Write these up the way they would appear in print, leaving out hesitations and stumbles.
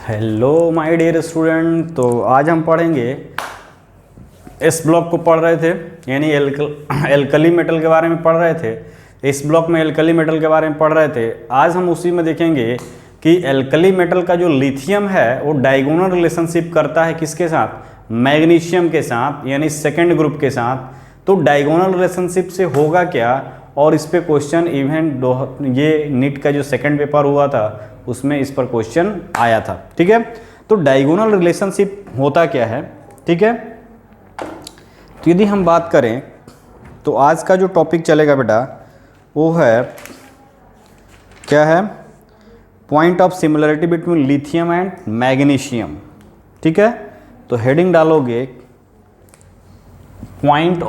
Hello my dear student. तो आज हम पढ़ेंगे, इस ब्लॉक को पढ़ रहे थे यानी एल्कली मेटल के बारे में पढ़ रहे थे। इस ब्लॉक में एल्कली मेटल के बारे में पढ़ रहे थे। आज हम उसी में देखेंगे कि एल्कली मेटल का जो लिथियम है वो डायगोनल रिलेशनशिप करता है किसके साथ, मैग्नीशियम के साथ, यानी सेकेंड ग्रुप के साथ। तो डायगोनल रिलेशनशिप से होगा क्या, और इस पे क्वेश्चन इवन ये नीट का जो सेकंड पेपर हुआ था उसमें इस पर क्वेश्चन आया था। ठीक है, तो डायगोनल रिलेशनशिप होता क्या है। ठीक है, तो यदि हम बात करें तो आज का जो टॉपिक चलेगा बेटा वो है क्या है, point of similarity between lithium and magnesium. ठीक है, तो हेडिंग डालोगे point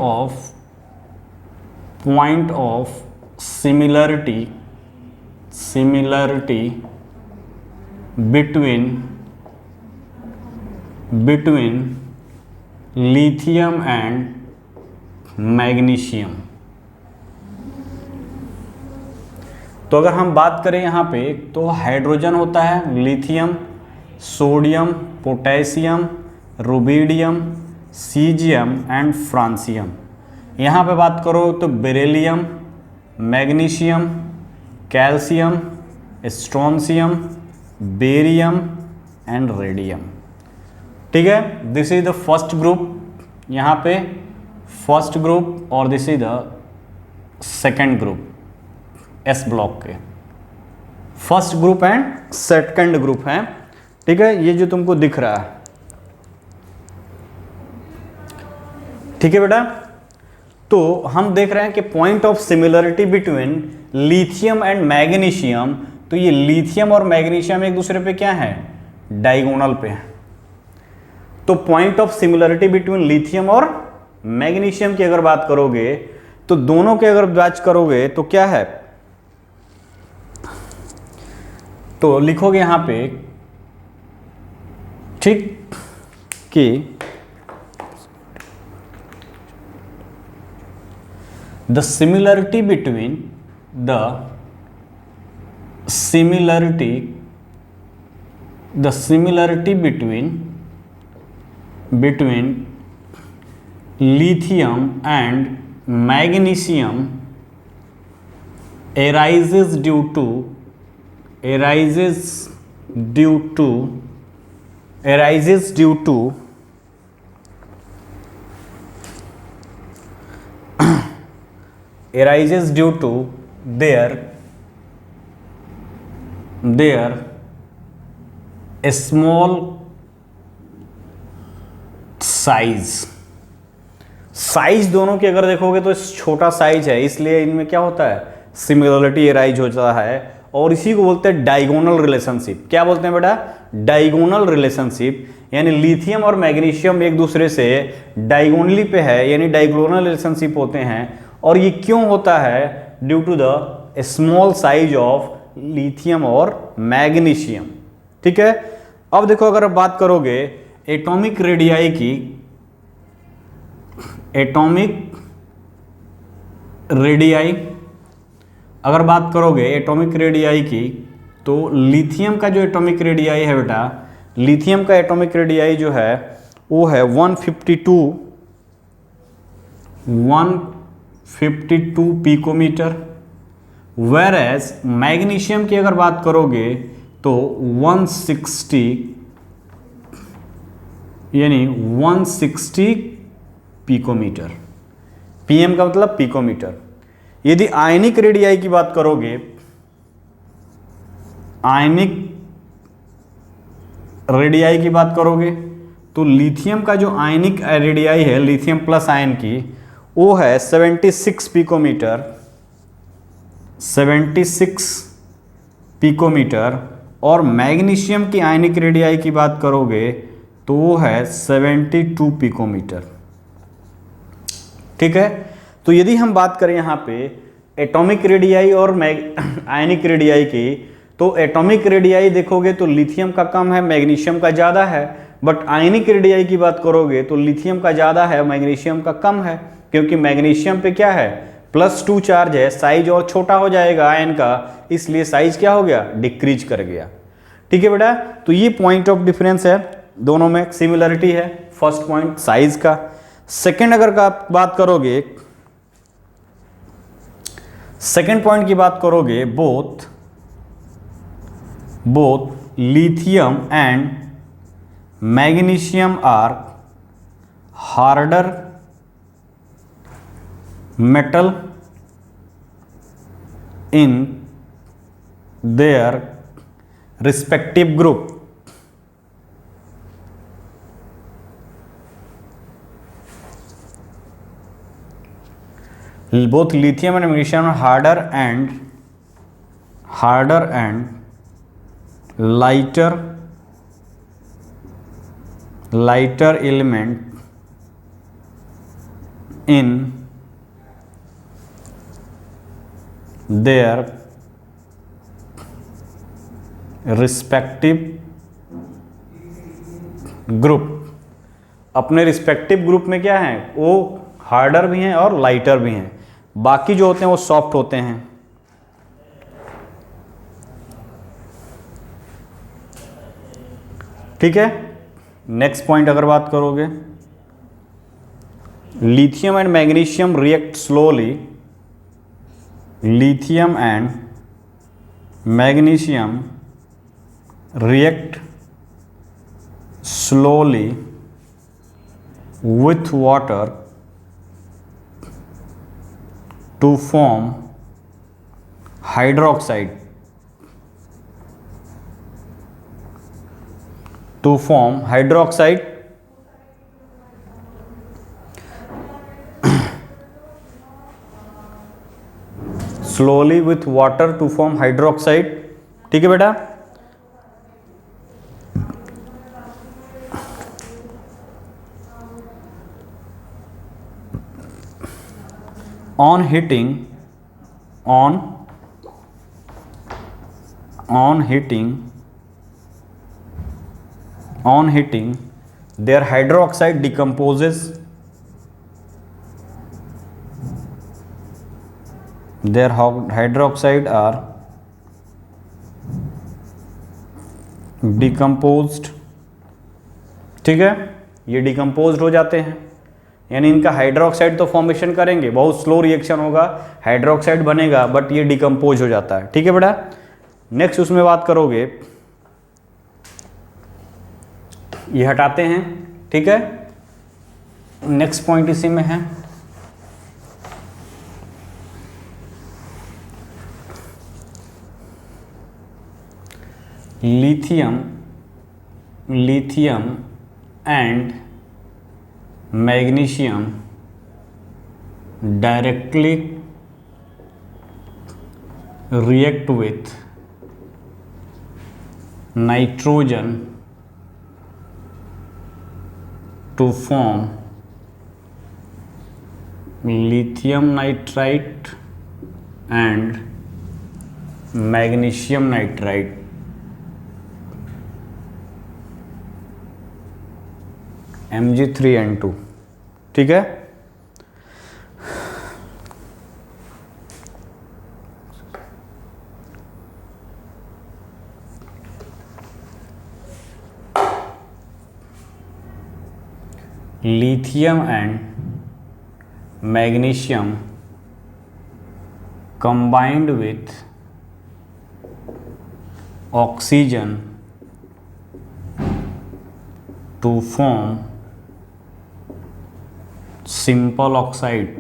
of similarity between lithium and magnesium. तो अगर हम बात करें यहाँ पे तो हाइड्रोजन होता है lithium, sodium, potassium, rubidium, caesium and francium. यहाँ पे बात करो तो beryllium, magnesium, calcium, strontium, barium and radium. ठीक है, this is the first group, यहाँ पे फर्स्ट ग्रुप, और this is the second group S block के। First group and second group है। ठीक है, ये जो तुमको दिख रहा है। ठीक है बेटा, तो हम देख रहे हैं कि point of similarity between lithium and magnesium. तो ये लिथियम और मैग्नीशियम एक दूसरे पे क्या है, डायगोनल पे है। तो point of similarity between lithium और मैग्नीशियम की अगर बात करोगे तो दोनों के अगर बात करोगे तो क्या है, तो लिखोगे यहां पे ठीक कि the similarity between lithium and magnesium arises due to their small size दोनों की अगर देखोगे तो छोटा साइज है, इसलिए इनमें क्या होता है, सिमिलरिटी एराइज होता है। और इसी को बोलते हैं डायगोनल रिलेशनशिप। क्या बोलते हैं बेटा, डायगोनल रिलेशनशिप, यानी लिथियम और मैग्नीशियम एक दूसरे से डायगोनली पे है, यानी डायगोनल रिलेशनशिप होते हैं। और ये क्यों होता है, due to the small size of lithium और मैग्नीशियम। ठीक है, अब देखो अगर आप बात करोगे एटॉमिक रेडियाई की, अगर बात करोगे एटॉमिक रेडियाई की, तो लिथियम का जो एटॉमिक रेडियाई है बेटा, लिथियम का एटॉमिक रेडियाई जो है वो है 152 पिकोमीटर। वेर एज मैग्नीशियम की अगर बात करोगे तो 160 यानी 160 पिकोमीटर। पीएम का मतलब पिकोमीटर। यदि आयनिक रेडियाई की बात करोगे, आयनिक रेडियाई की बात करोगे तो लिथियम का जो आयनिक रेडियाई है, लिथियम प्लस आयन की, वो है 76 पिकोमीटर, 76 पिकोमीटर। और मैग्नीशियम की आयनिक रेडियाई की बात करोगे तो वो है 72 पिकोमीटर। ठीक है, तो यदि हम बात करें यहाँ पे एटॉमिक रेडियाई और आयनिक रेडियाई की, तो एटॉमिक रेडियाई देखोगे तो लिथियम का कम है, मैग्नीशियम का ज़्यादा है। बट आयनिक रेडियाई की बात करोगे तो लिथियम का ज़्यादा है, मैग्नीशियम का कम है, क्योंकि मैग्नीशियम पे क्या है, +2 चार्ज है, साइज और छोटा हो जाएगा आयन का, इसलिए साइज क्या हो गया, डिक्रीज कर गया। ठीक है बेटा, तो ये पॉइंट ऑफ डिफरेंस है, दोनों में सिमिलरिटी है। फर्स्ट पॉइंट साइज का। सेकंड अगर आप बात करोगे, सेकंड पॉइंट की बात करोगे, both lithium and magnesium are harder metal in their respective group. both lithium and magnesium are harder and lighter element in their respective group. अपने रिस्पेक्टिव ग्रुप में क्या है, वो हार्डर भी हैं और लाइटर भी हैं, बाकी जो होते हैं वो सॉफ्ट होते हैं। ठीक है, नेक्स्ट पॉइंट अगर बात करोगे, lithium and magnesium react slowly, lithium and magnesium react slowly with water to form hydroxide, slowly with water to form hydroxide। ठीक है बेटा, on heating their hydroxide decomposes, their hydroxide are decomposed। ठीक है, ये decomposed हो जाते हैं, यानी इनका हाइड्रोक्साइड तो फॉर्मेशन करेंगे, बहुत स्लो रिएक्शन होगा, हाइड्रोक्साइड बनेगा बट ये डिकम्पोज हो जाता है। ठीक है बेटा, नेक्स्ट उसमें बात करोगे, ये हटाते हैं। ठीक है, नेक्स्ट पॉइंट इसी में है, lithium and magnesium directly react with nitrogen to form lithium nitrite and magnesium nitrite। Mg3N2। ठीक है, lithium and magnesium combined with oxygen to form simple oxide.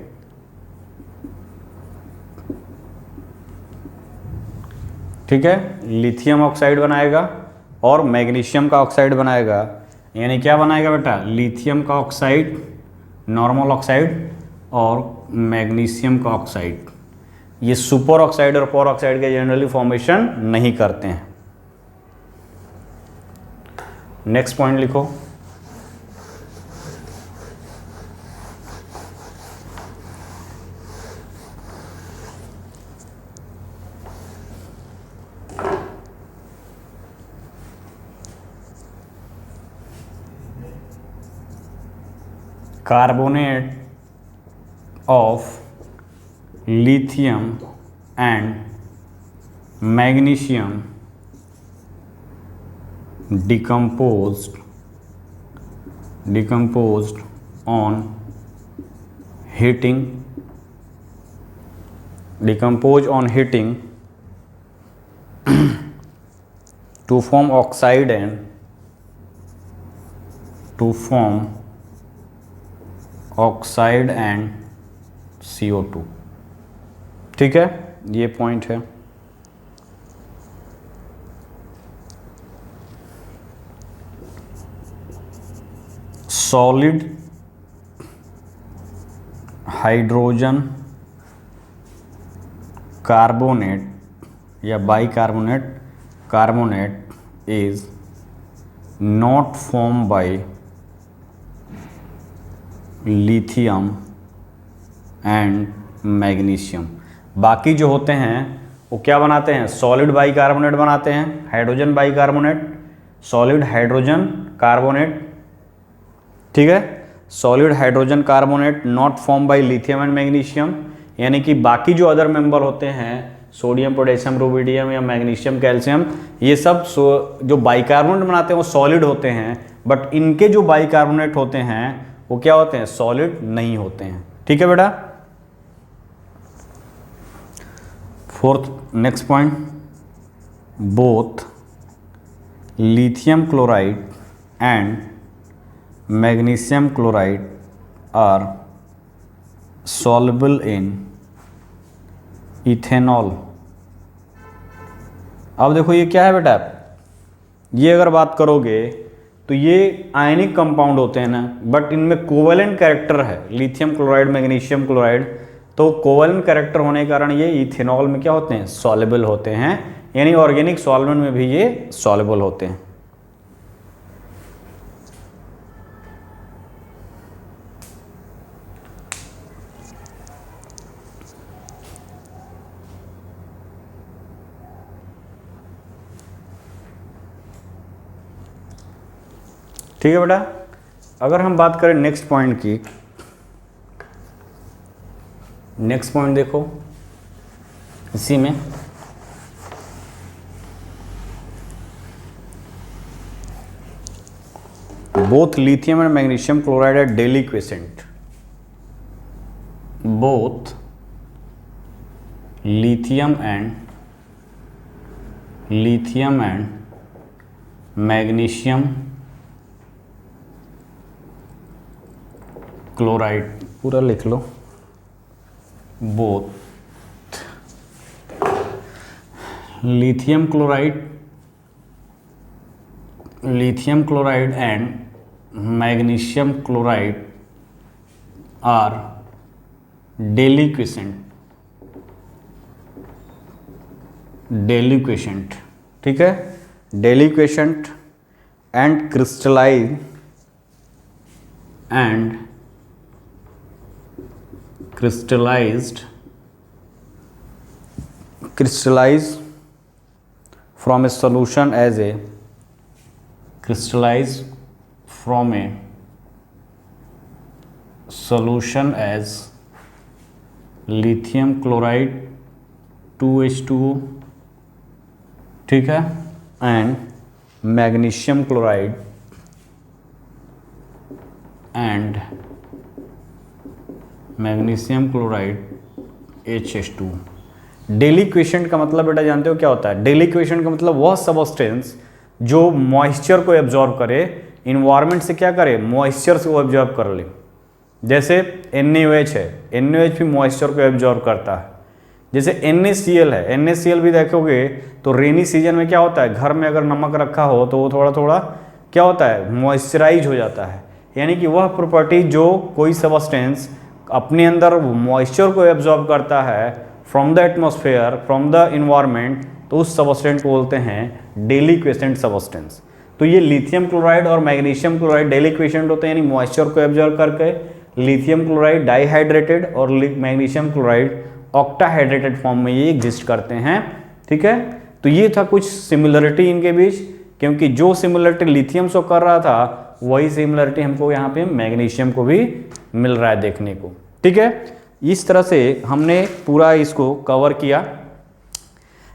ठीक है, लिथियम ऑक्साइड बनाएगा और मैग्नीशियम का ऑक्साइड बनाएगा, यानी क्या बनाएगा बेटा, लिथियम का ऑक्साइड, नॉर्मल ऑक्साइड और मैग्नीशियम का ऑक्साइड। ये सुपर ऑक्साइड और पर ऑक्साइड के जनरली फॉर्मेशन नहीं करते हैं। नेक्स्ट पॉइंट लिखो, carbonate of lithium and magnesium decomposed on heating to form oxide and CO2। ठीक है, ये पॉइंट है। सॉलिड हाइड्रोजन कार्बोनेट या carbonate is not form by lithium and magnesium. बाकी जो होते हैं वो क्या बनाते हैं, सॉलिड बाइकार्बोनेट बनाते हैं, hydrogen bicarbonate, solid hydrogen carbonate. ठीक है, solid hydrogen carbonate not form by lithium and magnesium, यानी कि बाकी जो अदर मेंबर होते हैं सोडियम पोटेशियम रुबिडियम या मैग्नीशियम कैल्शियम, ये सब जो बाइकार्बोनेट बनाते हैं वो सॉलिड होते हैं, बट इनके जो बाइकार्बोनेट होते हैं वो क्या होते हैं, सॉलिड नहीं होते हैं। ठीक है बेटा। Fourth next point, both lithium chloride and magnesium chloride are soluble in ethanol. अब देखो ये क्या है बेटा, ये अगर बात करोगे तो ये आयनिक कंपाउंड होते हैं ना, बट इनमें कोवेलेंट कैरेक्टर है, लिथियम क्लोराइड मैग्नीशियम क्लोराइड, तो कोवेलेंट कैरेक्टर होने के कारण ये इथेनॉल में क्या होते हैं, सॉल्युबल होते हैं, यानी ऑर्गेनिक सॉल्वेंट में भी ये सॉल्युबल होते हैं। ठीक है बेटा। अगर हम बात करें नेक्स्ट पॉइंट की, नेक्स्ट पॉइंट देखो इसी में both lithium and magnesium chloride are deliquescent. Both lithium and magnesium chloride, पूरा लिख लो, both lithium chloride and magnesium chloride are deliquescent. ठीक है, deliquescent and crystallized from a solution as lithium chloride 2H2O। ठीक है, and magnesium chloride HH2। Deliquescent का मतलब बेटा जानते हो क्या होता है, डेलिक्वेसेंट का मतलब वह सबस्टेंस जो मॉइस्चर को एब्जॉर्ब करे, इन्वायरमेंट से क्या करे, मॉइस्चर से वो एब्जॉर्ब कर ले। जैसे NaOH है, NaOH भी मॉइस्चर को एब्जॉर्ब करता है। जैसे NaCl है, NaCl भी देखोगे तो रेनी सीजन में क्या होता है, घर में अगर नमक रखा हो तो वो थोड़ा थोड़ा क्या होता है, मॉइस्चराइज हो जाता है। यानी कि वह प्रॉपर्टी जो कोई सबस्टेंस अपने अंदर मॉइस्चर को एब्जॉर्ब करता है from the atmosphere, from the environment, तो उस सबस्टेंस को बोलते हैं डेलिक्वेसेंट सबस्टेंस। तो ये लिथियम क्लोराइड और मैग्नीशियम क्लोराइड डेलिक्वेसेंट होते हैं, यानी मॉइस्चर को एब्जॉर्ब करके। लिथियम क्लोराइड डाइहाइड्रेटेड और मैग्नीशियम क्लोराइड ऑक्टाहाइड्रेटेड फॉर्म में ये एग्जिस्ट करते हैं। ठीक है, तो ये था कुछ सिमिलरिटी इनके बीच, क्योंकि जो सिमिलरिटी लिथियम से कर रहा था वही सिमिलरिटी हमको यहाँ पे मैग्नीशियम को भी मिल रहा है देखने को। ठीक है, इस तरह से हमने पूरा इसको कवर किया।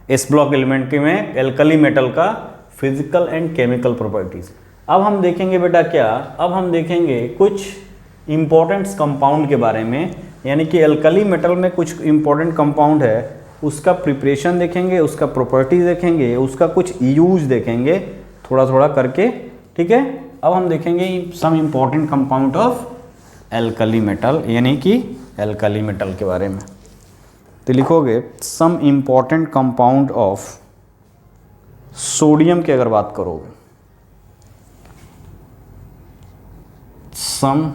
एस ब्लॉक एलिमेंट के में एल्कली मेटल का फिजिकल एंड केमिकल प्रॉपर्टीज। अब हम देखेंगे बेटा क्या, अब हम देखेंगे कुछ इंपॉर्टेंट कंपाउंड के बारे में, यानी कि एल्कली मेटल में कुछ इंपॉर्टेंट कंपाउंड है, उसका प्रिपरेशन देखेंगे, उसका प्रॉपर्टीज देखेंगे, उसका कुछ यूज देखेंगे थोड़ा थोड़ा करके, ठीक है। अब हम देखेंगे some important compound of alkali metal, यानी कि एल्कली मेटल के बारे में। तो लिखोगे some important compound of sodium की अगर बात करोगे, some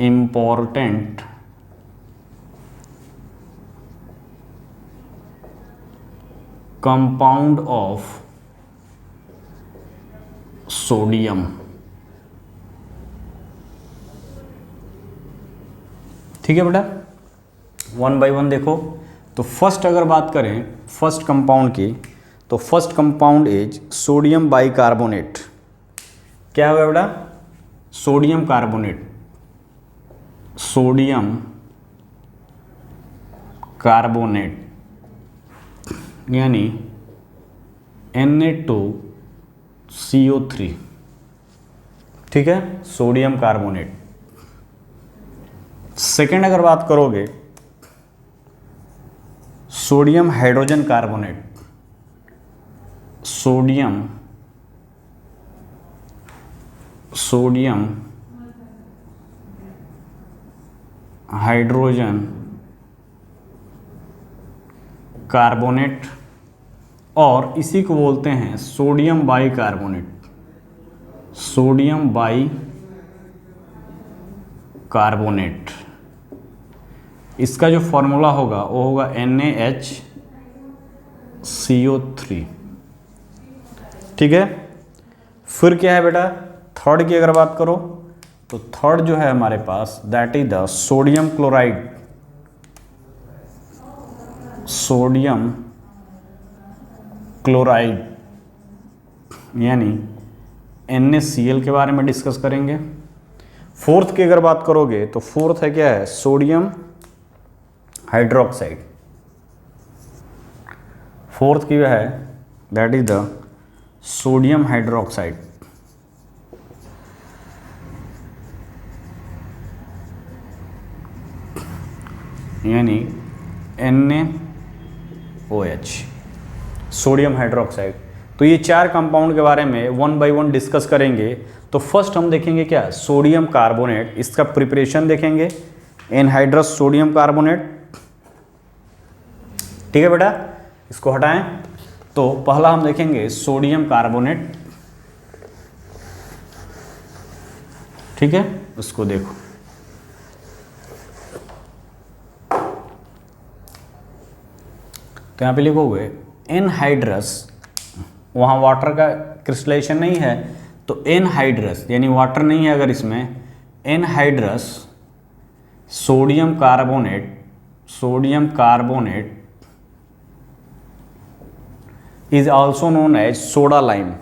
important compound of sodium, ठीक है बेटा। वन बाय वन देखो। तो फर्स्ट अगर बात करें फर्स्ट कंपाउंड की, तो first compound is sodium bicarbonate. क्या होगा बेटा? सोडियम कार्बोनेट, सोडियम कार्बोनेट यानी Na2CO3, ठीक है, सोडियम कार्बोनेट। सेकेंड अगर बात करोगे sodium hydrogen carbonate, sodium hydrogen carbonate, और इसी को बोलते हैं सोडियम बाइकार्बोनेट, सोडियम बाइकार्बोनेट। इसका जो फॉर्मूला होगा वो होगा NaHCO3, ठीक है। फिर क्या है बेटा? थर्ड की अगर बात करो तो थर्ड जो है हमारे पास that is the sodium chloride, sodium chloride यानी NaCl के बारे में डिस्कस करेंगे। फोर्थ की अगर बात करोगे तो फोर्थ है क्या है? Sodium hydroxide. फोर्थ की है that is the sodium hydroxide, यानी NaOH, सोडियम हाइड्रोक्साइड। तो ये चार कंपाउंड के बारे में वन बाय वन डिस्कस करेंगे। तो फर्स्ट हम देखेंगे क्या? सोडियम कार्बोनेट, इसका प्रिपरेशन देखेंगे, एनहाइड्रस सोडियम कार्बोनेट, ठीक है बेटा। इसको हटाएं तो पहला हम देखेंगे सोडियम कार्बोनेट, ठीक है, उसको देखो। तो यहाँ पे लिखोगे एनहाइड्रस, वहाँ वाटर का क्रिस्टलाइजेशन नहीं है तो एनहाइड्रस यानी वाटर नहीं है अगर इसमें, anhydrous sodium carbonate, sodium carbonate is also known as soda lime,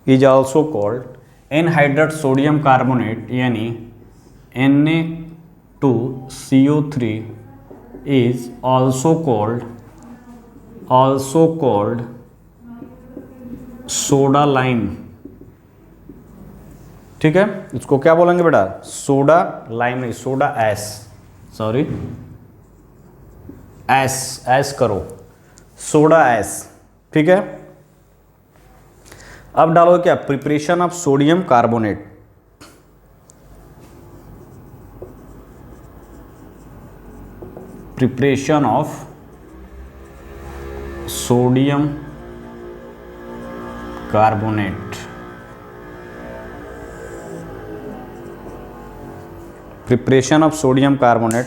is also called anhydrous sodium carbonate यानी Na2CO3 is also called soda lime, ठीक है। इसको क्या बोलेंगे बेटा? सोडा लाइम नहीं, सोडा एस, सॉरी एस करो, सोडा एस, ठीक है। अब डालो क्या? Preparation of sodium carbonate, preparation of sodium carbonate, preparation of sodium carbonate.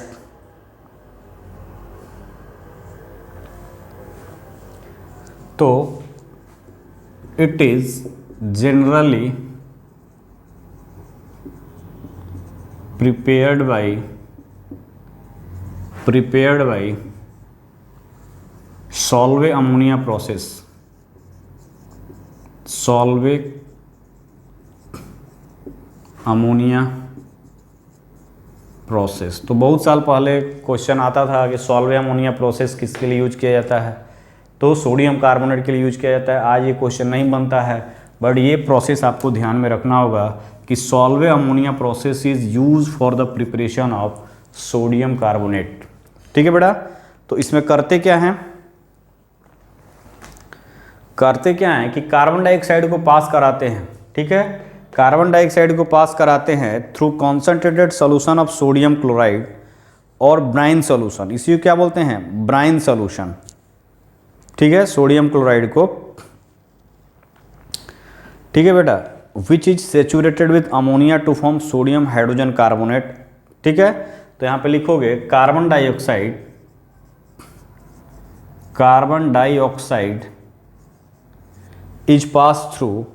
तो it is generally prepared by Solvay ammonia process, Solvay ammonia process. तो बहुत साल पहले क्वेश्चन आता था कि सॉल्वे अमोनिया प्रोसेस किसके लिए यूज किया जाता है, तो सोडियम कार्बोनेट के लिए यूज किया जाता है। आज ये क्वेश्चन नहीं बनता है, बट ये प्रोसेस आपको ध्यान में रखना होगा कि Solvay ammonia process is use for the preparation of sodium carbonate. ठीक है बेटा, तो इसमें करते क्या हैं कि कार्बन डाइऑक्साइड को पास कराते हैं। ठीक है, कार्बन डाइऑक्साइड को पास कराते हैं through concentrated solution of sodium chloride और ब्राइन सॉल्यूशन। इसी को क्या बोलते हैं, ब्राइन सॉल्यूशन। ठीक है, सोडियम क्लोराइड को, ठीक है बेटा, which is saturated with ammonia to form sodium hydrogen carbonate. ठीक है, तो यहां पे लिखोगे carbon dioxide is passed through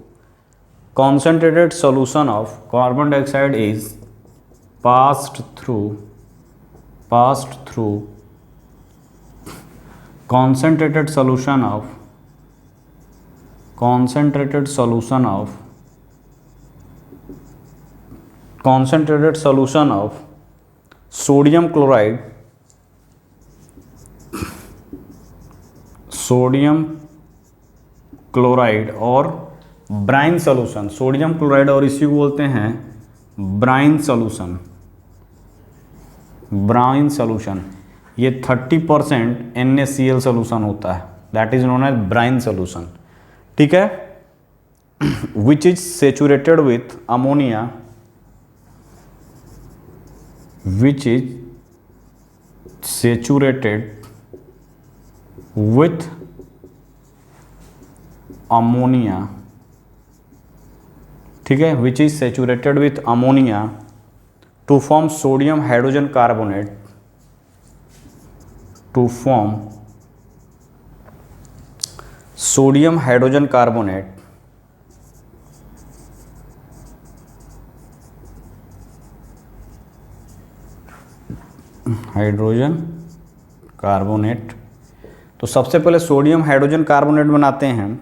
concentrated solution of carbon dioxide is passed through concentrated solution of sodium chloride और ब्राइन सॉल्यूशन। सोडियम क्लोराइड और इसी को बोलते हैं ब्राइन सॉल्यूशन। ये 30% NaCl सॉल्यूशन होता है, that is known as brine solution. ठीक है, which is saturated with ammonia, ठीक है, which is saturated with ammonia to form sodium hydrogen carbonate, तो सबसे पहले सोडियम हाइड्रोजन कार्बोनेट बनाते हैं।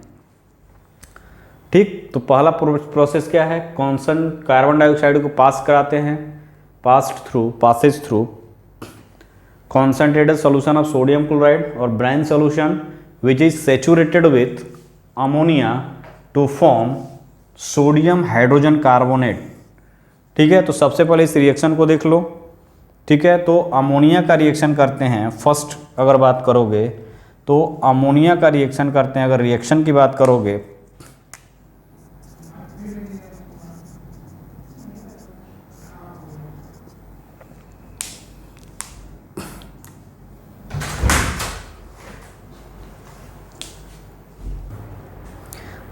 ठीक, तो पहला प्रोसेस क्या है, कार्बन डाइऑक्साइड को पास कराते हैं, passes through concentrated solution of sodium chloride और brine solution which is saturated with ammonia to form sodium hydrogen carbonate. ठीक है, तो सबसे पहले इस रिएक्शन को देख लो। ठीक है, तो अमोनिया का रिएक्शन करते हैं। फर्स्ट अगर बात करोगे तो अमोनिया का रिएक्शन करते हैं। अगर रिएक्शन की बात करोगे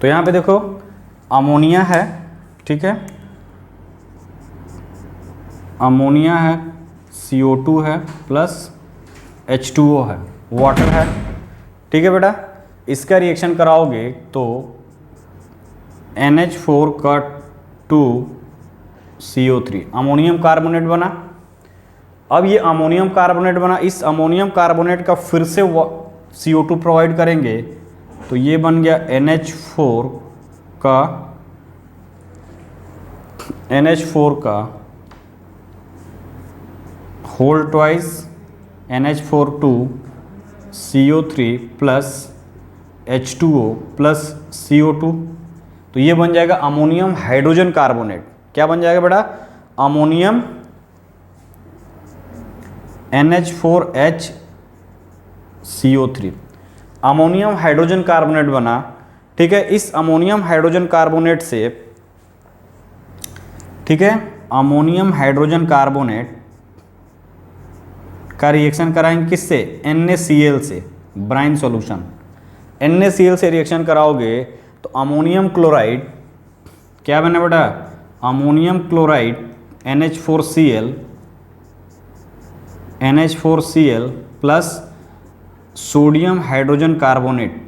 तो यहां पे देखो अमोनिया है। ठीक है, अमोनिया है, CO2 है प्लस H2O है, वाटर है। ठीक है बेटा, इसका रिएक्शन कराओगे तो NH4 का 2CO3 अमोनियम कार्बोनेट बना। अब ये अमोनियम कार्बोनेट बना, इस अमोनियम कार्बोनेट का फिर से CO2 प्रोवाइड करेंगे तो ये बन गया NH4 का whole twice NH4 2CO3 plus H2O plus CO2, तो ये बन जाएगा अमोनियम हाइड्रोजन कार्बोनेट। क्या बन जाएगा बेटा, ammonium NH4HCO3 ammonium hydrogen carbonate बना। ठीक है, इस अमोनियम हाइड्रोजन कार्बोनेट से, ठीक है, अमोनियम हाइड्रोजन कार्बोनेट का रिएक्शन कराएंगे किससे, NaCl से, ब्राइन सॉल्यूशन। NaCl से रिएक्शन कराओगे तो अमोनियम क्लोराइड क्या बना बेटा, ammonium chloride NH4Cl plus sodium hydrogen carbonate.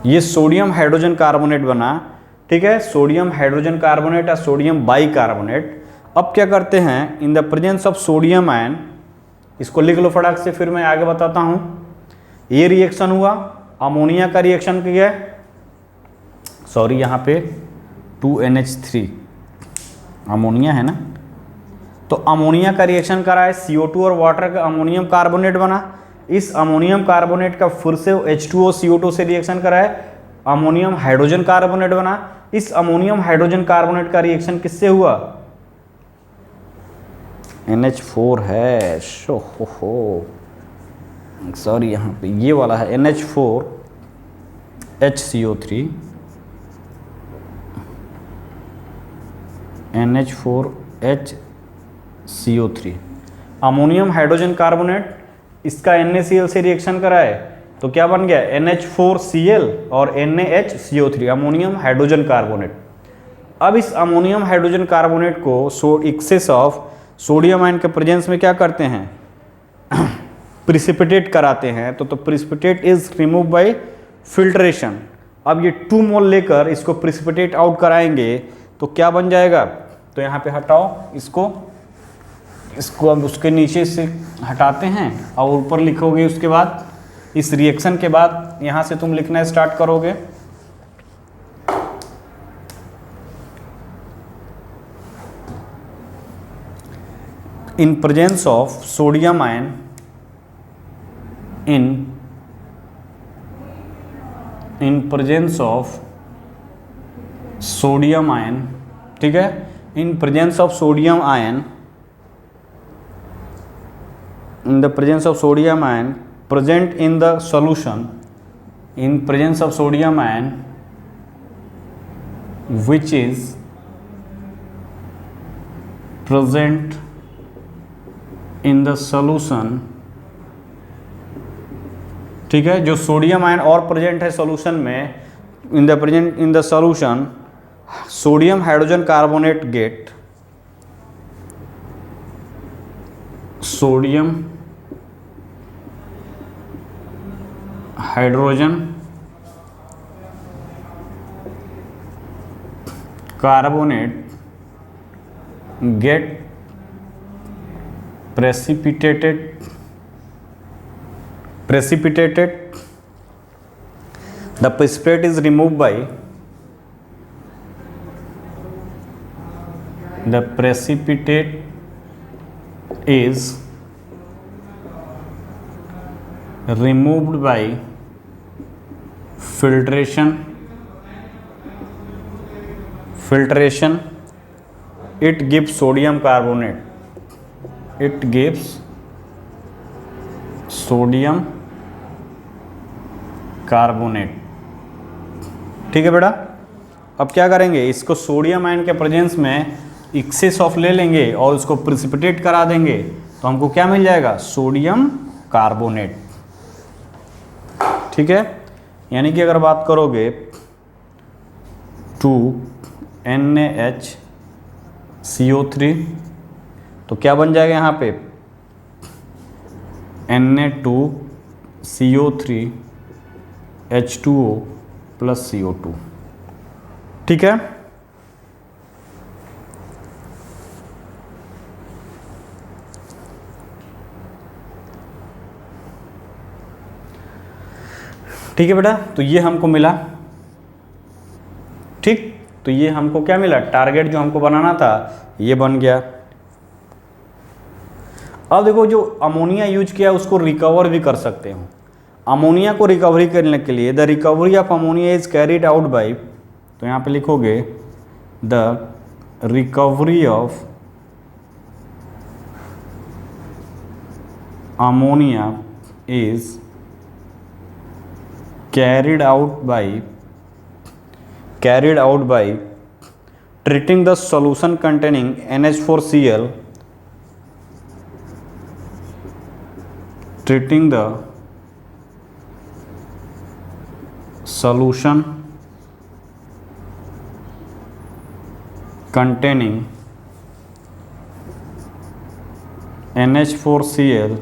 ये सोडियम हाइड्रोजन कार्बोनेट बना। ठीक है, सोडियम हाइड्रोजन कार्बोनेट या सोडियम बाइकार्बोनेट। अब क्या करते हैं, in the presence of sodium ion, इसको लिख लो फटाक से, फिर मैं आगे बताता हूं। ये रिएक्शन हुआ, अमोनिया का रिएक्शन किया, सॉरी यहाँ पे 2NH3 अमोनिया है ना, तो अमोनिया का रिएक्शन करा है, CO2 और वाटर का अमोनियम कार्बोनेट बना। इस अमोनियम कार्बोनेट का फिर से H2O CO2 से रिएक्शन कराए, अमोनियम हाइड्रोजन कार्बोनेट बना। इस अमोनियम हाइड्रोजन कार्बोनेट का रिएक्शन किससे हुआ? NH4 है, शो हो सॉरी, यहाँ पे ये वाला है NH4 HCO3, NH4 HCO3, ammonium hydrogen carbonate, इसका NaCl से रिएक्शन कराए तो क्या बन गया? NH4Cl और NaHCO3, अमोनियम हाइड्रोजन कार्बोनेट। अब इस अमोनियम हाइड्रोजन कार्बोनेट को एक्सेस ऑफ सोडियम आयन के प्रेजेंस में क्या करते हैं? प्रिसिपिटेट कराते हैं। तो precipitate is remove by filtration. अब ये 2 मोल लेकर इसको प्रिसिपिटेट आउट कराएंगे तो क्या बन जाएगा? तो यहाँ पे हटाओ इसको अब उसके नीचे से हटाते हैं और ऊपर लिखोगे। उसके बाद इस रिएक्शन के बाद यहाँ से तुम लिखना स्टार्ट करोगे। In presence of sodium ion in presence of sodium ion, ठीक है, in presence of sodium ion, in the presence of sodium ion present in the solution, in presence of sodium ion which is present in the solution, ठीक है, जो sodium ion और present है solution में, in the solution sodium hydrogen carbonate get, sodium hydrogen carbonate get precipitated, the precipitate is removed by, the precipitate is removed by filtration, it gives sodium carbonate, it gives sodium carbonate. ठीक है बेटा, अब क्या करेंगे? इसको sodium ion के presence में access of ले लेंगे और उसको प्रिसिपिटेट करा देंगे तो हमको क्या मिल जाएगा? Sodium carbonate. ठीक है, यानी कि अगर बात करोगे 2NaHCO3 तो क्या बन जाएगा यहाँ पे? Na2CO3 H2O plus CO2। ठीक है, ठीक है बेटा, तो ये हमको मिला। ठीक, तो ये हमको क्या मिला? टारगेट जो हमको बनाना था ये बन गया। अब देखो, जो अमोनिया यूज किया उसको रिकवर भी कर सकते हो। अमोनिया को रिकवरी करने के लिए the recovery of ammonia is carried out by, तो यहाँ पे लिखोगे the recovery of ammonia is carried out by treating the solution containing NH4Cl, treating the solution containing NH4Cl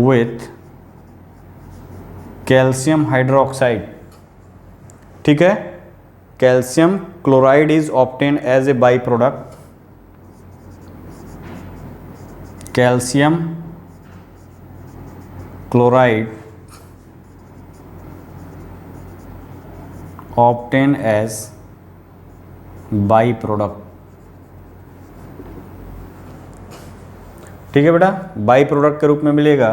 with calcium hydroxide. ठीक है, calcium chloride is obtain as a by product, calcium chloride obtain as by product. ठीक है बेटा, by product के रूप में मिलेगा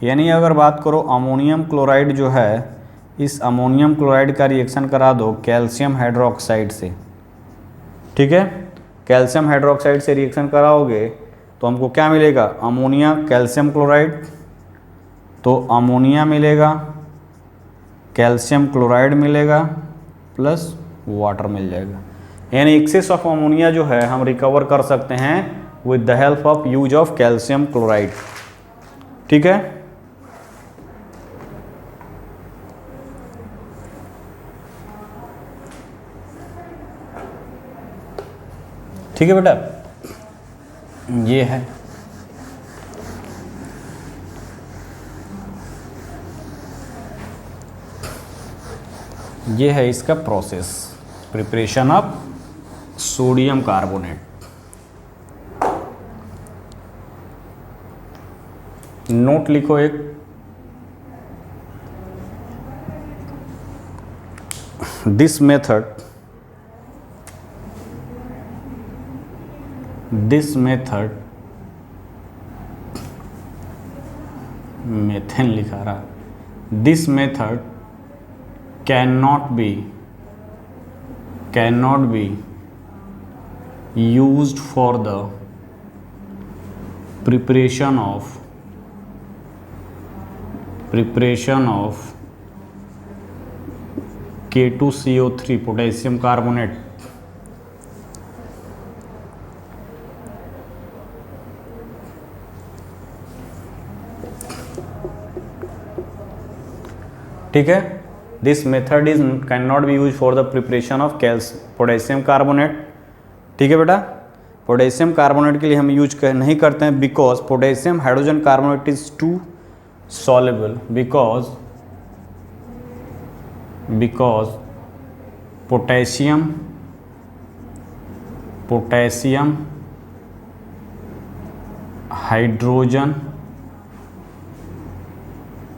यानी अगर बात करो अमोनियम क्लोराइड जो है, इस अमोनियम क्लोराइड का रिएक्शन करा दो कैल्शियम हाइड्रोक्साइड से, ठीक है, कैल्शियम हाइड्रोक्साइड से रिएक्शन कराओगे तो हमको क्या मिलेगा, अमोनिया कैल्शियम क्लोराइड, तो अमोनिया मिलेगा, कैल्शियम क्लोराइड मिलेगा, प्लस वाटर मिल जाएगा। यानी एक्सेस ऑफ अमोनिया जो है हम रिकवर कर सकते हैं with the help of use of calcium chloride, ठीक है। ठीक है बेटा, ये है। ये है इसका process, preparation of sodium carbonate. Note लिखो एक, दिस मेथड मेथेन लिखा रहा, this method cannot be used for the preparation of K2CO3 potassium carbonate. ठीक है, this method is can not be use for the preparation of potassium carbonate. ठीक है बेटा, potassium carbonate के लिए हम यूज नहीं करते हैं because potassium hydrogen carbonate is too soluble, because potassium hydrogen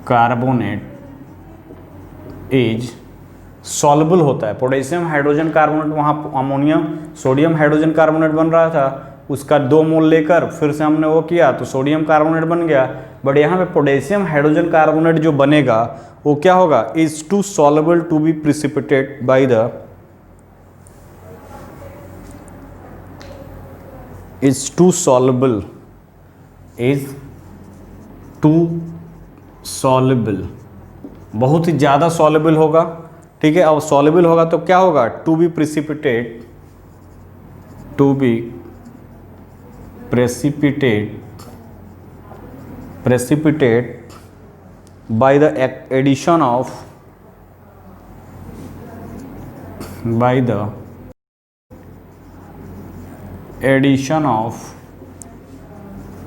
carbonate is soluble होता है। पोटेशियम हाइड्रोजन कार्बोनेट, वहाँ अमोनियम सोडियम हाइड्रोजन कार्बोनेट बन रहा था, उसका 2 मोल लेकर फिर से हमने वो किया तो सोडियम कार्बोनेट बन गया। बट यहाँ पे पोटेशियम हाइड्रोजन कार्बोनेट जो बनेगा वो क्या होगा, is too soluble to be precipitate by the is too soluble, बहुत ही ज़्यादा सॉल्युबल होगा। ठीक है, अब सॉल्युबल होगा तो क्या होगा, to be precipitate by the addition of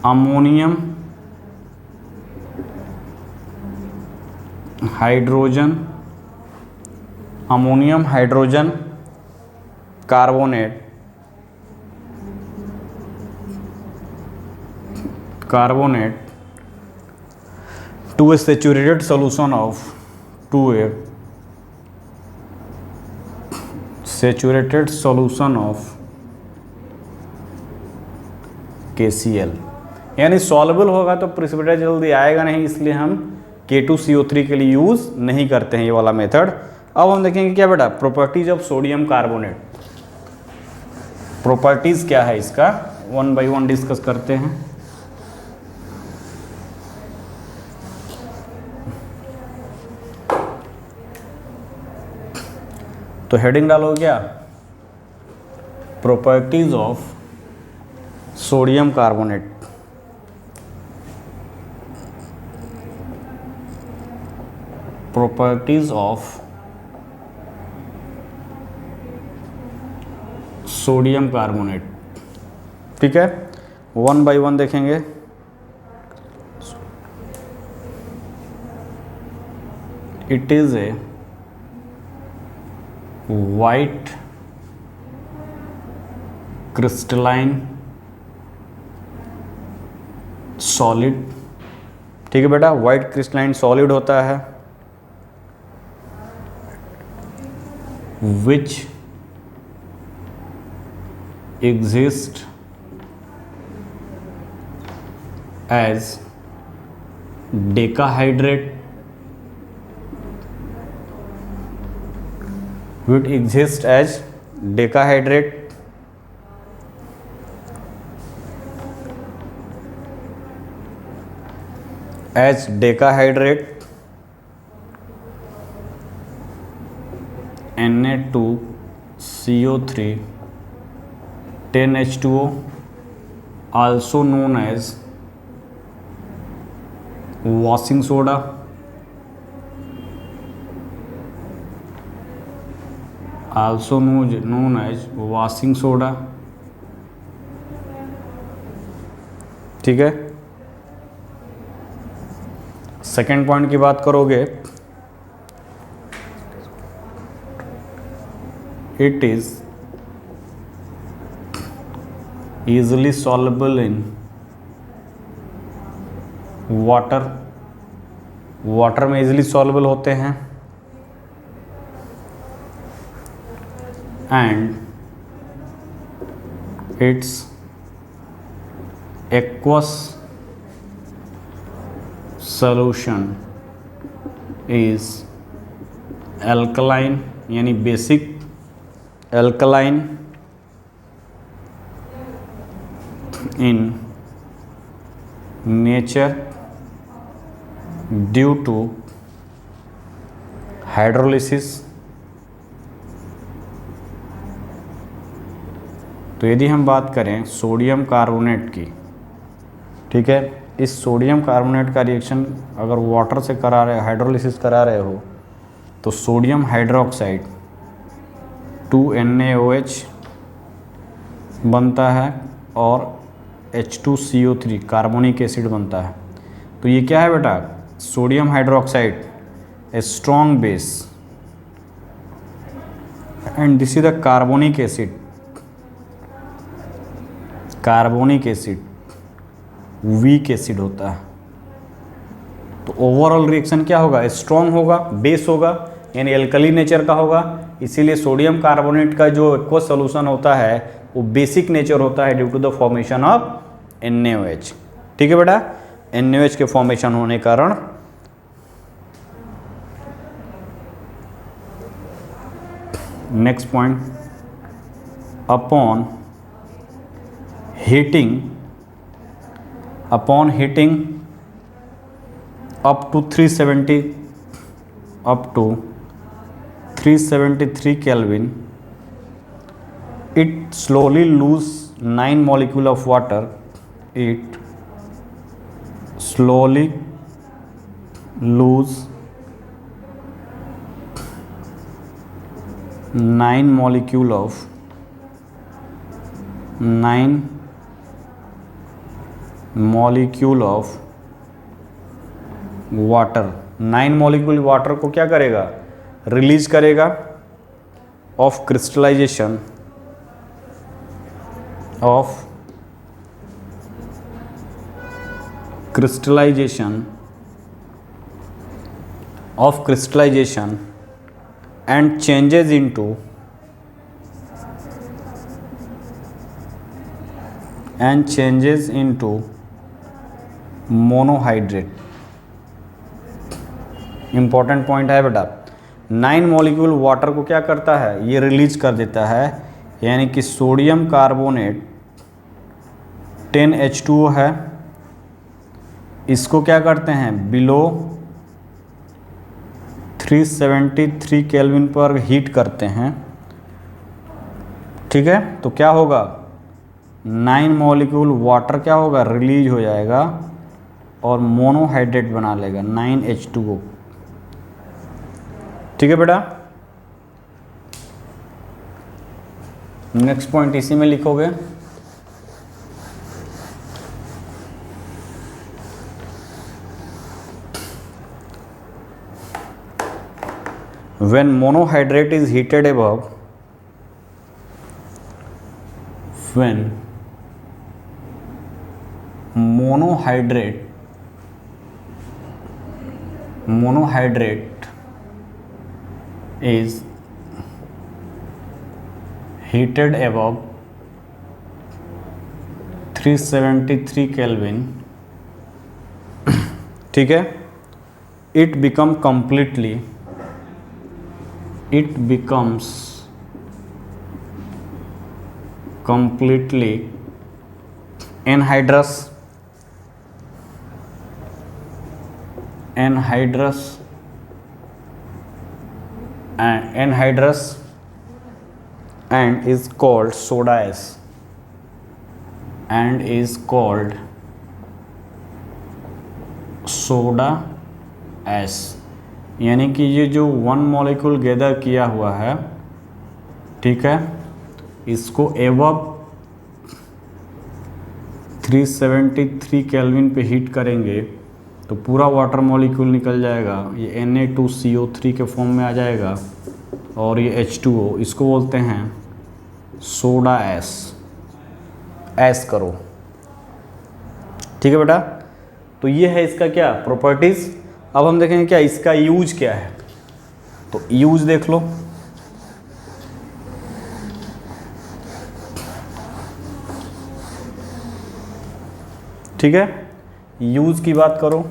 ammonium hydrogen carbonate to a saturated solution of KCl। यानी सॉल्युबल होगा तो प्रिसिपिटेट जल्दी आएगा नहीं, इसलिए हम K2CO3 के लिए यूज नहीं करते हैं ये वाला मेथड। अब हम देखेंगे क्या बेटा, properties of sodium carbonate. Properties क्या है इसका, 1 by 1 डिस्कस करते हैं। तो हेडिंग डालो क्या, properties of sodium carbonate. Properties of sodium carbonate. ठीक है, 1 by 1 देखेंगे। It is a white crystalline solid. ठीक है बेटा, वाइट क्रिस्टलाइन सॉलिड होता है which exist as decahydrate which exists as decahydrate Na2CO3 10H2O, also known as washing soda, also known as washing soda। ठीक है, सेकेंड पॉइंट की बात करोगे, it is easily soluble in water, water में easily soluble होते हैं, and its aqueous solution is alkaline, यानी basic alkaline in nature due to hydrolysis। तो यदि हम बात करें सोडियम कार्बोनेट की, ठीक है, इस सोडियम कार्बोनेट का रिएक्शन अगर वाटर से करा रहे, हाइड्रोलिसिस करा रहे हो, तो सोडियम हाइड्रोक्साइड 2NaOH बनता है और H2CO3 कार्बोनिक एसिड बनता है। तो ये क्या है बेटा, sodium hydroxide, a strong base, and this is the carbonic acid. Carbonic acid weak acid होता है। तो ओवरऑल रिएक्शन क्या होगा, स्ट्रॉन्ग होगा, बेस होगा, यानी एल्कली नेचर का होगा। इसीलिए सोडियम कार्बोनेट का जो एक्वस सॉल्यूशन होता है वो बेसिक नेचर होता है due to the formation of NaOH। ठीक है बेटा, NaOH के फॉर्मेशन होने के कारण next point, upon heating up to 373 Kelvin, it slowly lose 9 molecule of water, it slowly lose 9 molecule of water. 9 molecule water को क्या करेगा, रिलीज करेगा of crystallization and changes into monohydrate. Important point है बेटा, 9 molecule water को क्या करता है, ये रिलीज कर देता है, यानी कि सोडियम कार्बोनेट 10H2O है, इसको क्या करते हैं, बिलो 373 केल्विन पर हीट करते हैं। ठीक है, तो क्या होगा, 9 मॉलिक्यूल वाटर क्या होगा, रिलीज हो जाएगा और मोनोहाइड्रेट बना लेगा 9H2O। ठीक है बेटा, नेक्स्ट पॉइंट इसी में लिखोगे, when monohydrate is heated above, when monohydrate is heated above 373 Kelvin, ठीक है, it becomes completely anhydrous and is called soda ash यानी कि ये जो वन मॉलिक्यूल गैदर किया हुआ है, ठीक है, इसको एवब 373 केल्विन पे हीट करेंगे तो पूरा वाटर मॉलिक्यूल निकल जाएगा, ये Na2CO3 के फॉर्म में आ जाएगा और ये H2O, इसको बोलते हैं सोडा ऐश करो। ठीक है बेटा, तो ये है इसका क्या प्रॉपर्टीज़। अब हम देखेंगे क्या इसका यूज क्या है, तो यूज देख लो। ठीक है, यूज की बात करो,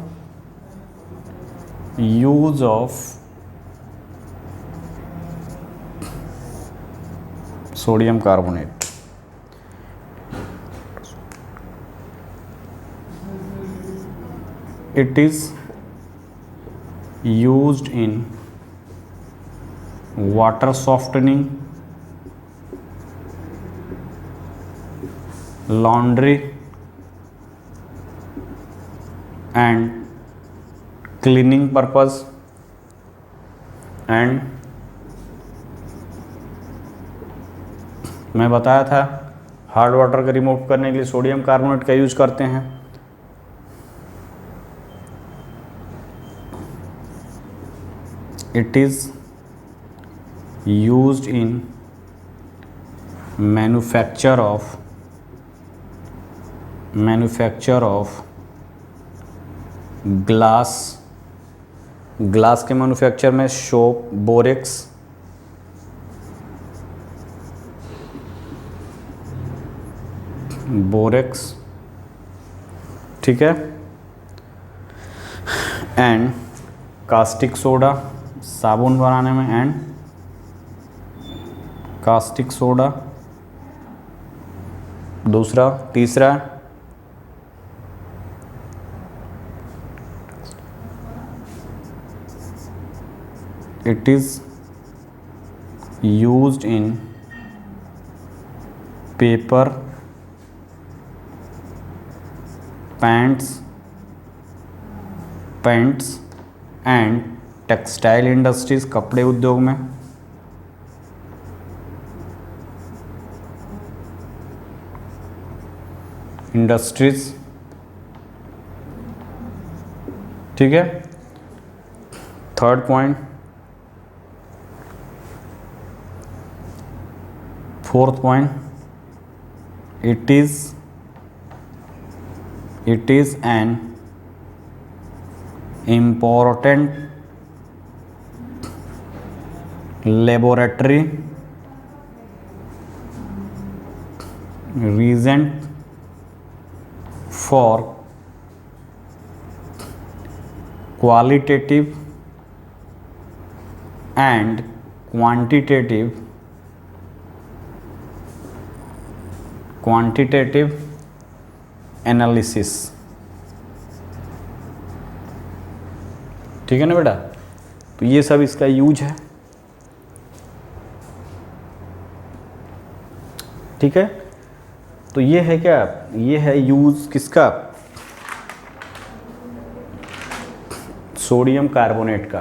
use of sodium carbonate. It is used in water softening, laundry and cleaning purpose and मैं बताया था हार्ड वाटर को रिमूव करने के लिए सोडियम कार्बोनेट का यूज करते हैं। It is used in manufacture of glass के मैन्युफैक्चर में सोप, बोरेक्स, ठीक है, एंड कास्टिक सोडा साबुन बनाने में, एंड कास्टिक सोडा दूसरा। तीसरा it is used in paper, paints and textile industries, कपड़े उद्योग में। इंडस्ट्रीज, ठीक है। Third point, fourth point, it is an important laboratory reason for qualitative and quantitative analysis। ठीक है ना बेटा, तो ये सब इसका यूज है। ठीक है, तो ये है क्या, ये है यूज किसका, सोडियम कार्बोनेट का।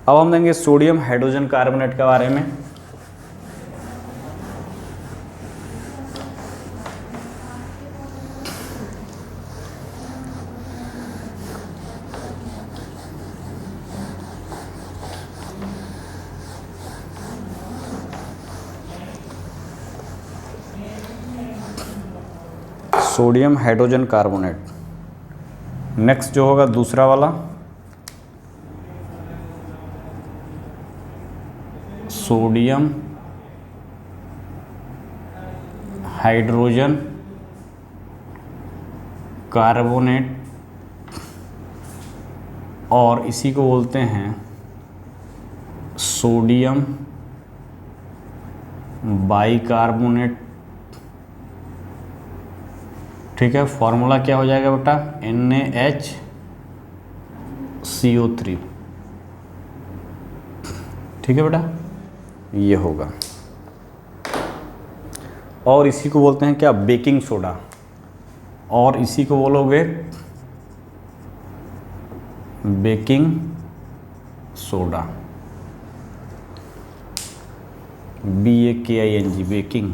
अब हम देंगे सोडियम हाइड्रोजन कार्बोनेट के बारे में। Sodium hydrogen carbonate. नेक्स्ट जो होगा दूसरा वाला, सोडियम हाइड्रोजन कार्बोनेट और इसी को बोलते हैं सोडियम बाइकार्बोनेट। ठीक है, फॉर्मूला क्या हो जाएगा बेटा, NaHCO3। ठीक है बेटा, ये होगा। और इसी को बोलते हैं क्या, बेकिंग सोडा। और इसी को बोलोगे baking soda, BAKING,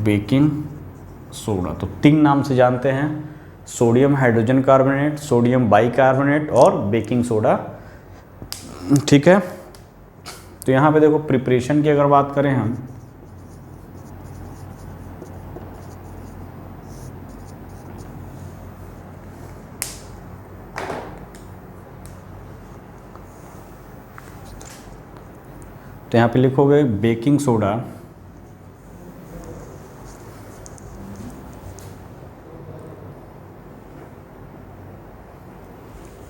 baking soda. तो 3 नाम से जानते हैं, sodium hydrogen carbonate, sodium bicarbonate और बेकिंग सोडा। ठीक है, तो यहाँ पे देखो प्रिपरेशन की अगर बात करें हम, तो यहाँ पे लिखोगे बेकिंग सोडा,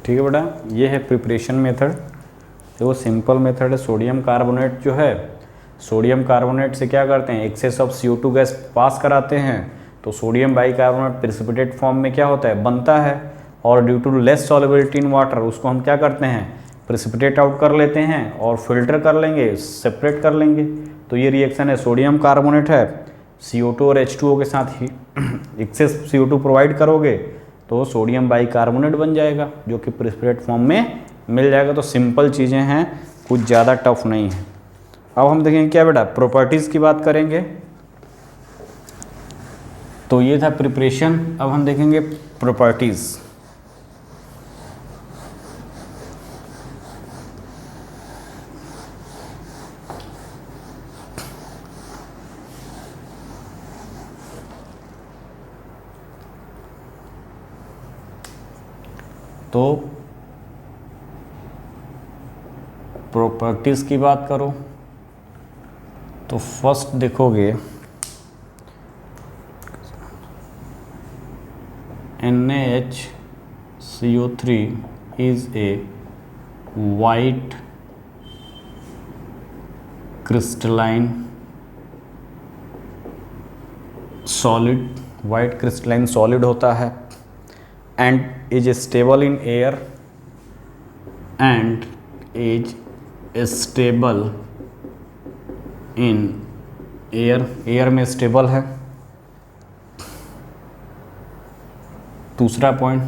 ठीक है बेटा, ये है प्रिपरेशन मेथड। देखो सिंपल मेथड है। सोडियम कार्बोनेट जो है, सोडियम कार्बोनेट से क्या करते हैं, access of CO2 gas pass कराते हैं, तो सोडियम बाइकार्बोनेट प्रेसिपिटेट फॉर्म में क्या होता है, बनता है। और due to less solubility in water, उसको हम क्या करते हैं, प्रेसिपिटेट आउट कर लेते हैं और फिल्टर कर लेंगे, सेपरेट कर लेंगे। तो ये रिएक्शन है, सोडियम कार्बोनेट है, CO2 और H2O के साथ ही एक्सेस CO2 प्रोवाइड करोगे तो सोडियम बाइकार्बोनेट बन जाएगा, जो कि प्रेसिपिटेट फॉर्म में मिल जाएगा। तो सिंपल चीज़ें हैं, कुछ ज़्यादा टफ नहीं है। अब हम देखेंगे क्या बेटा, प्रॉपर्टीज़ की बात करेंगे। तो ये था प्रिपरेशन, अब हम देखेंगे प्रॉपर्टीज़। तो प्रॉपर्टीज़ की बात करो तो फर्स्ट देखोगे NaHCO3 is a white crystalline solid, white crystalline solid होता है, and is stable in air, and is stable in air, air में stable है। दूसरा point,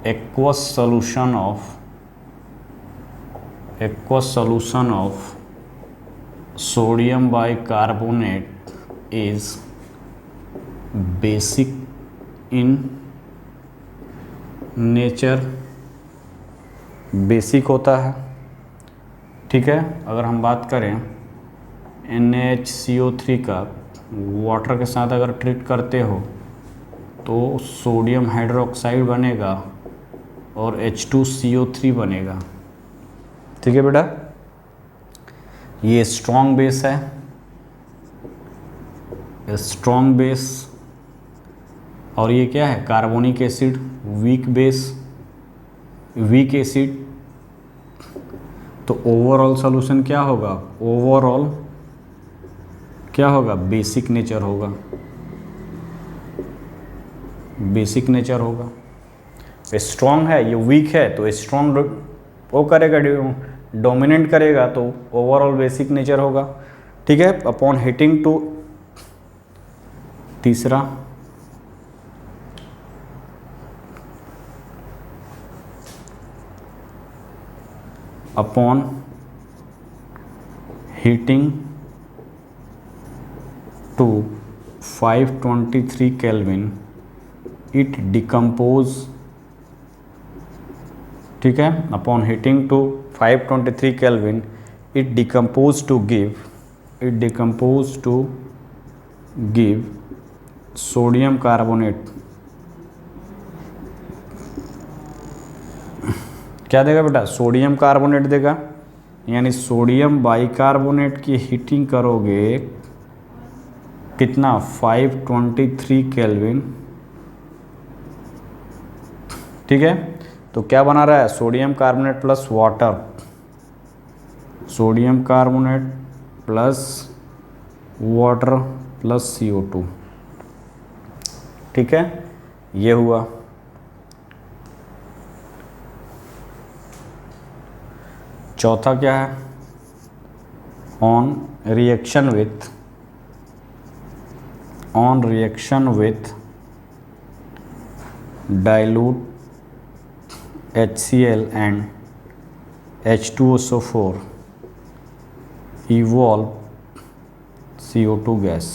aqueous solution of sodium bicarbonate is basic in nature, basic होता है। ठीक है, अगर हम बात करें NaHCO3 का, वाटर के साथ अगर ट्रीट करते हो तो सोडियम हाइड्रोक्साइड बनेगा और H2CO3 बनेगा। ठीक है बेटा, ये स्ट्रॉन्ग बेस है, स्ट्रॉन्ग बेस। और ये क्या है, carbonic acid, weak base, weak acid. तो ओवरऑल सॉल्यूशन क्या होगा, ओवरऑल क्या होगा, बेसिक नेचर होगा, बेसिक नेचर होगा। स्ट्रॉन्ग है, ये वीक है, तो स्ट्रॉन्ग वो करेगा, डोमिनेंट करेगा, तो ओवरऑल बेसिक नेचर होगा। ठीक है, अपॉन हीटिंग टू, तीसरा upon heating to 523 Kelvin it decompose. ठीक है, upon heating to 523 Kelvin it decompose to give sodium carbonate. क्या देगा बेटा, सोडियम कार्बोनेट देगा। यानी सोडियम बाइकार्बोनेट की हीटिंग करोगे कितना, 523 केल्विन, ठीक है, तो क्या बना रहा है, sodium carbonate plus water, sodium carbonate plus water plus CO2, ठीक है, ये हुआ। चौथा क्या है, on reaction with dilute HCl and H2SO4 evolve CO2 gas,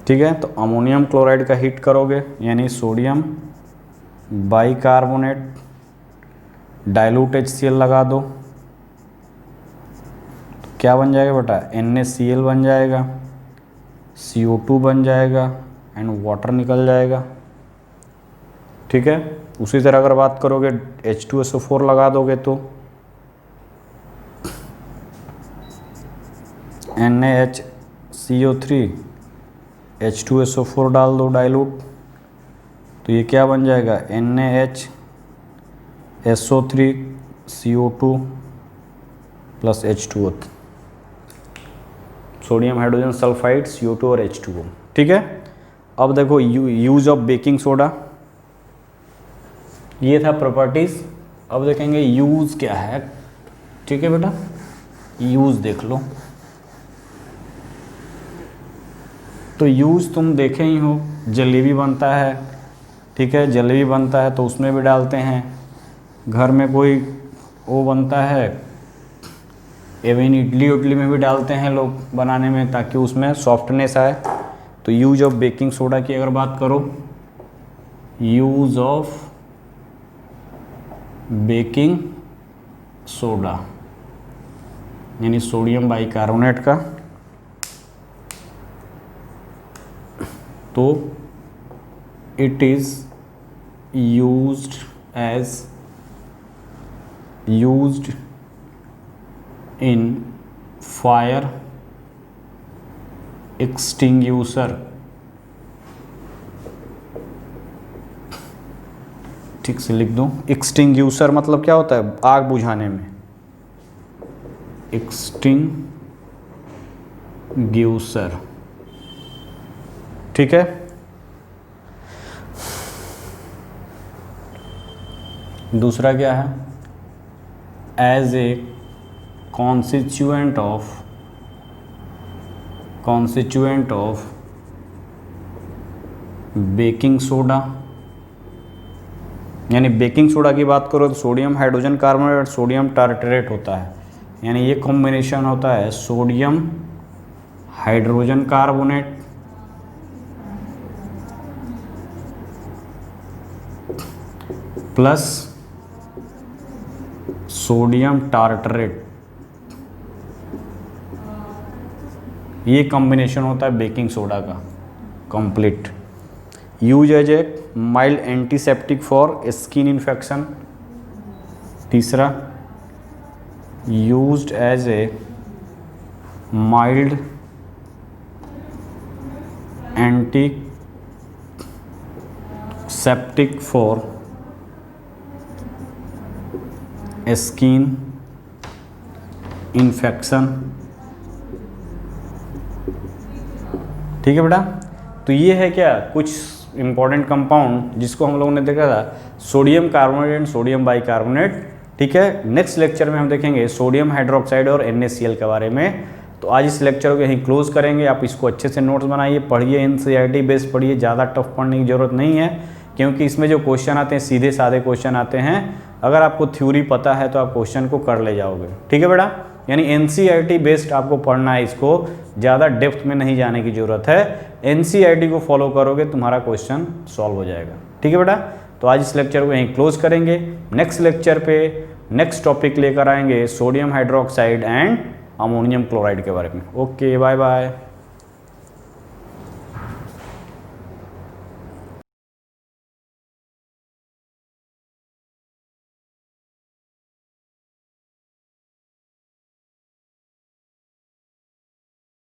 ठीक है। तो अमोनियम क्लोराइड का हीट करोगे यानी सोडियम बाइकार्बोनेट डाइल्यूट HCl लगा दो, तो क्या बन जाएगा बेटा, NaCl बन जाएगा, CO2 बन जाएगा एंड वाटर निकल जाएगा, ठीक है। उसी तरह अगर बात करोगे H2SO4 लगा दोगे तो NaHCO3 H2SO4 डाल दो डाइल्यूट, तो ये क्या बन जाएगा, NaHSO3 CO2 plus H2O, sodium hydrogen sulphide CO2 और H2O, ठीक है। अब देखो यूज ऑफ बेकिंग सोडा, ये था प्रॉपर्टीज। अब देखेंगे यूज क्या है, ठीक है बेटा, यूज देख लो। तो यूज तुम देखे ही हो, जलेबी बनता है, ठीक है, जलेबी बनता है तो उसमें भी डालते हैं, घर में कोई वो बनता है, इवन इडली उडली में भी डालते हैं लोग बनाने में ताकि उसमें सॉफ्टनेस आए। तो यूज ऑफ बेकिंग सोडा की अगर बात करो, यूज ऑफ बेकिंग सोडा यानी सोडियम बाइकार्बोनेट का, तो it is used in fire extinguisher, ठीक से लिख दूं, एक्सटिंग्यूशर मतलब क्या होता है, आग बुझाने में, एक्सटिंग्यूशर, ठीक है। दूसरा क्या है, as a constituent of baking soda, यानी बेकिंग सोडा की बात करो तो सोडियम हाइड्रोजन कार्बोनेट और सोडियम टार्टरेट होता है, यानी ये कॉम्बिनेशन होता है sodium hydrogen carbonate plus sodium tartrate, ये कॉम्बिनेशन होता है बेकिंग सोडा का complete. Use as a mild antiseptic for skin infection. तीसरा, used as a mild antiseptic for skin infection, ठीक है बेटा। तो ये है क्या, कुछ इंपॉर्टेंट कंपाउंड जिसको हम लोगों ने देखा था, sodium carbonate and sodium bicarbonate, ठीक है। नेक्स्ट लेक्चर में हम देखेंगे सोडियम हाइड्रोक्साइड और NaCl के बारे में। तो आज इस लेक्चर को यहीं क्लोज करेंगे। आप इसको अच्छे से नोट्स बनाइए, पढ़िए, NCERT बेस्ड पढ़िए, ज़्यादा टफ पढ़ने की ज़रूरत नहीं है क्योंकि इसमें जो क्वेश्चन आते हैं सीधे साधे क्वेश्चन आते हैं। अगर आपको थ्योरी पता है तो आप क्वेश्चन को कर ले जाओगे, ठीक है बेटा। यानी NCERT बेस्ड आपको पढ़ना है, इसको ज़्यादा डेप्थ में नहीं जाने की ज़रूरत है। NCERT को फॉलो करोगे तुम्हारा क्वेश्चन सॉल्व हो जाएगा, ठीक है बेटा। तो आज इस लेक्चर को यहीं क्लोज करेंगे। नेक्स्ट लेक्चर पे नेक्स्ट टॉपिक लेकर आएंगे sodium hydroxide and ammonium chloride के बारे में। Okay, bye bye.